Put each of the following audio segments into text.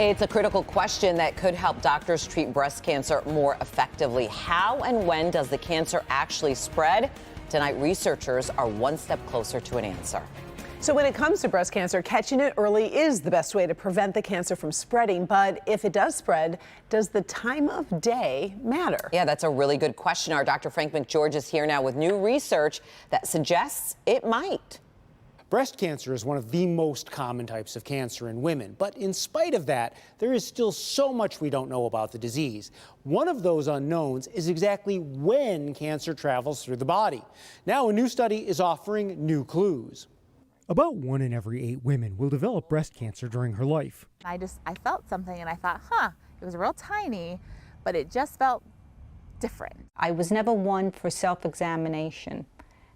It's a critical question that could help doctors treat breast cancer more effectively. How and when does the cancer actually spread? Tonight, researchers are one step closer to an answer. So when it comes to breast cancer, catching it early is the best way to prevent the cancer from spreading. But if it does spread, does the time of day matter? Yeah, that's a really good question. Our Dr. Frank McGeorge is here now with new research that suggests it might. Breast cancer is one of the most common types of cancer in women, but in spite of that, there is still so much we don't know about the disease. One of those unknowns is exactly when cancer travels through the body. Now, a new study is offering new clues. About 1 in every 8 women will develop breast cancer during her life. I felt something and I thought, it was real tiny, but it just felt different. I was never one for self-examination,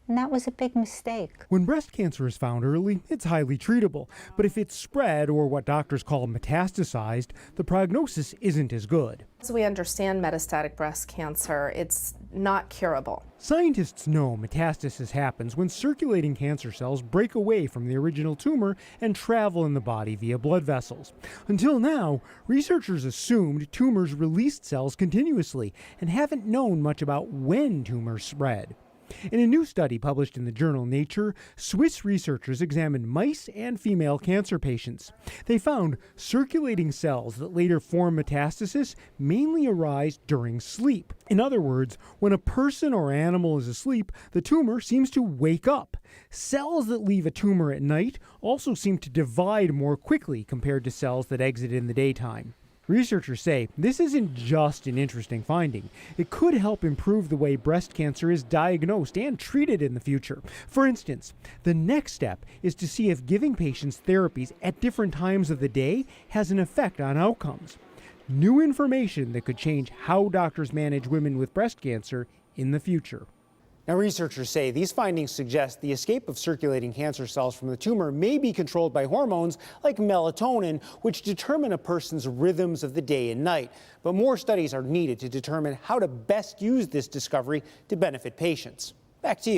and that was a big mistake. When breast cancer is found early, it's highly treatable. But if it's spread, or what doctors call metastasized, the prognosis isn't as good. As we understand metastatic breast cancer, it's not curable. Scientists know metastasis happens when circulating cancer cells break away from the original tumor and travel in the body via blood vessels. Until now, researchers assumed tumors released cells continuously and haven't known much about when tumors spread. In a new study published in the journal Nature, Swiss researchers examined mice and female cancer patients. They found circulating cells that later form metastasis mainly arise during sleep. In other words, when a person or animal is asleep, the tumor seems to wake up. Cells that leave a tumor at night also seem to divide more quickly compared to cells that exit in the daytime. Researchers say this isn't just an interesting finding. It could help improve the way breast cancer is diagnosed and treated in the future. For instance, the next step is to see if giving patients therapies at different times of the day has an effect on outcomes. New information that could change how doctors manage women with breast cancer in the future. Now, researchers say these findings suggest the escape of circulating cancer cells from the tumor may be controlled by hormones like melatonin, which determine a person's rhythms of the day and night. But more studies are needed to determine how to best use this discovery to benefit patients. Back to you.